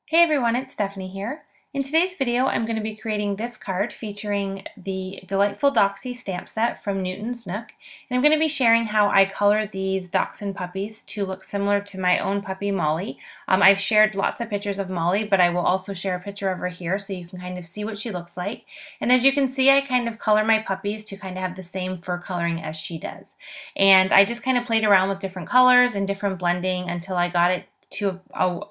Hey everyone, it's Stephanie here. In today's video, I'm going to be creating this card featuring the delightful Doxie stamp set from Newton's Nook, and I'm going to be sharing how I colored these Dachshund puppies to look similar to my own puppy Molly. I've shared lots of pictures of Molly, but I will also share a picture of her here so you can kind of see what she looks like. And as you can see, I kind of color my puppies to kind of have the same fur coloring as she does. And I just kind of played around with different colors and different blending until I got it to a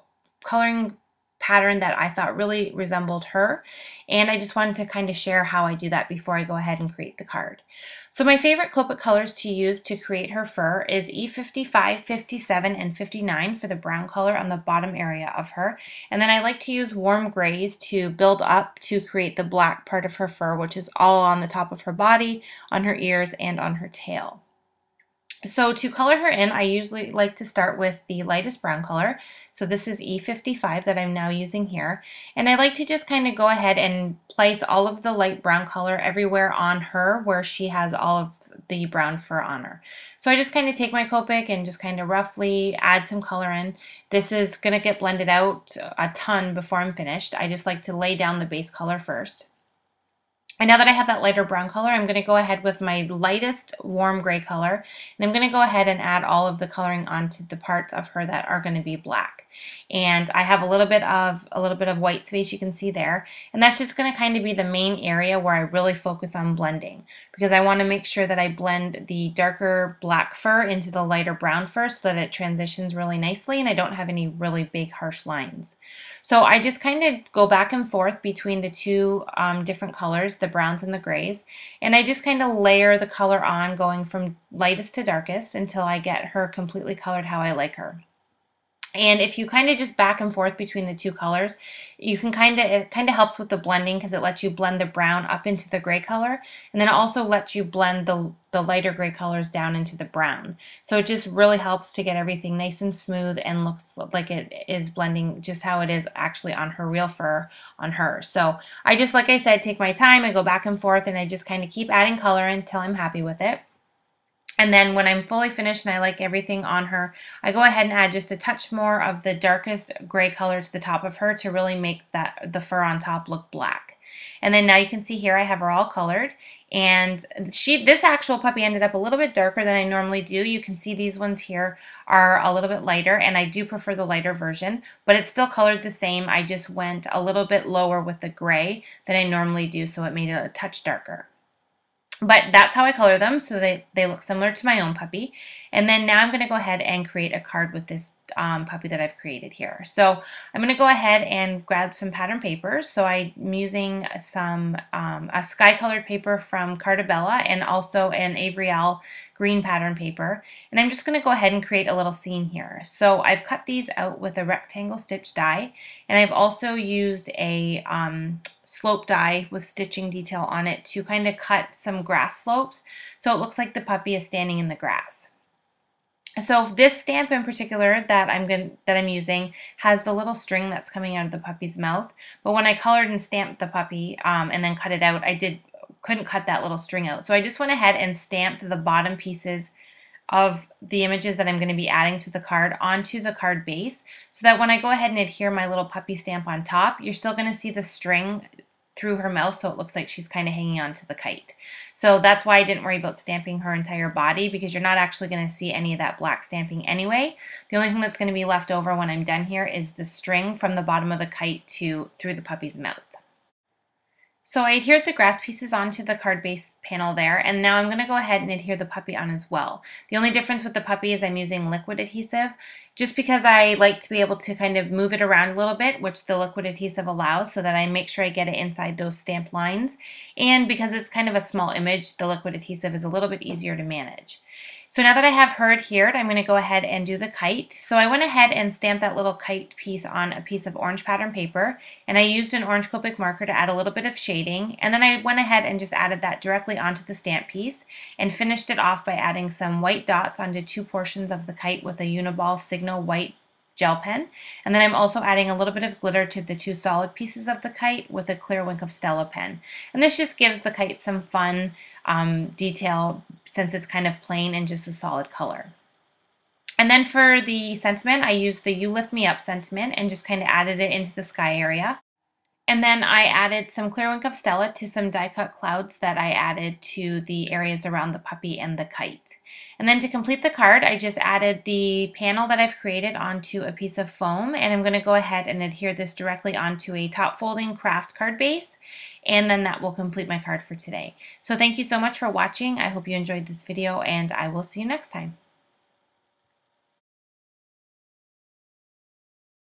coloring pattern that I thought really resembled her, and I just wanted to kind of share how I do that before I go ahead and create the card. So my favorite Copic colors to use to create her fur is E55, 57, and 59 for the brown color on the bottom area of her, and then I like to use warm grays to build up to create the black part of her fur, which is all on the top of her body, on her ears, and on her tail. So to color her in, I usually like to start with the lightest brown color. So this is E55 that I'm now using here. And I like to just kind of go ahead and place all of the light brown color everywhere on her where she has all of the brown fur on her. So I just kind of take my Copic and just kind of roughly add some color in. This is going to get blended out a ton before I'm finished. I just like to lay down the base color first. And now that I have that lighter brown color, I'm going to go ahead with my lightest warm gray color, and I'm going to go ahead and add all of the coloring onto the parts of her that are going to be black. And I have a little bit of white space you can see there, and that's just going to kind of be the main area where I really focus on blending, because I want to make sure that I blend the darker black fur into the lighter brown fur so that it transitions really nicely and I don't have any really big harsh lines. So I just kind of go back and forth between the two different colors, the browns and the grays, and I just kind of layer the color on, going from lightest to darkest until I get her completely colored how I like her. And if you kind of just back and forth between the two colors, you can it kind of helps with the blending, because it lets you blend the brown up into the gray color, and then it also lets you blend the lighter gray colors down into the brown. So it just really helps to get everything nice and smooth and looks like it is blending just how it is actually on her real fur on her. So I just, like I said, take my time, I go back and forth, and I just kind of keep adding color until I'm happy with it. And then when I'm fully finished and I like everything on her, I go ahead and add just a touch more of the darkest gray color to the top of her to really make the fur on top look black. And then now you can see here I have her all colored, and this actual puppy ended up a little bit darker than I normally do. You can see these ones here are a little bit lighter, and I do prefer the lighter version, but it's still colored the same. I just went a little bit lower with the gray than I normally do, so it made it a touch darker. But that's how I color them, so they look similar to my own puppy. And then now I'm going to go ahead and create a card with this puppy that I've created here. So I'm going to go ahead and grab some pattern paper. So I'm using some a sky colored paper from Cartabella and also an Avriel green pattern paper. And I'm just going to go ahead and create a little scene here. So I've cut these out with a rectangle stitch die, and I've also used a slope die with stitching detail on it to kind of cut some grass slopes so it looks like the puppy is standing in the grass. So this stamp in particular that I'm using has the little string that's coming out of the puppy's mouth, but when I colored and stamped the puppy and then cut it out, couldn't cut that little string out. So I just went ahead and stamped the bottom pieces of the images that I'm going to be adding to the card onto the card base, so that when I go ahead and adhere my little puppy stamp on top, you're still going to see the string through her mouth, so it looks like she's kind of hanging on to the kite. So that's why I didn't worry about stamping her entire body, because you're not actually going to see any of that black stamping anyway. The only thing that's going to be left over when I'm done here is the string from the bottom of the kite through the puppy's mouth. So I adhered the grass pieces onto the card base panel there, and now I'm going to go ahead and adhere the puppy on as well. The only difference with the puppy is I'm using liquid adhesive, just because I like to be able to kind of move it around a little bit, which the liquid adhesive allows, so that I make sure I get it inside those stamped lines. And because it's kind of a small image, the liquid adhesive is a little bit easier to manage. So now that I have her adhered, I'm going to go ahead and do the kite. So I went ahead and stamped that little kite piece on a piece of orange pattern paper, and I used an orange Copic marker to add a little bit of shading, and then I went ahead and just added that directly onto the stamp piece and finished it off by adding some white dots onto two portions of the kite with a Uniball Signal white gel pen. And then I'm also adding a little bit of glitter to the two solid pieces of the kite with a clear Wink of Stella pen. And this just gives the kite some fun detail, since it's kind of plain and just a solid color. And then for the sentiment, I used the You Lift Me Up sentiment and just kind of added it into the sky area. And then I added some clear ink of Stella to some die cut clouds that I added to the areas around the puppy and the kite. And then to complete the card, I just added the panel that I've created onto a piece of foam, and I'm going to go ahead and adhere this directly onto a top folding craft card base, and then that will complete my card for today. So thank you so much for watching. I hope you enjoyed this video, and I will see you next time.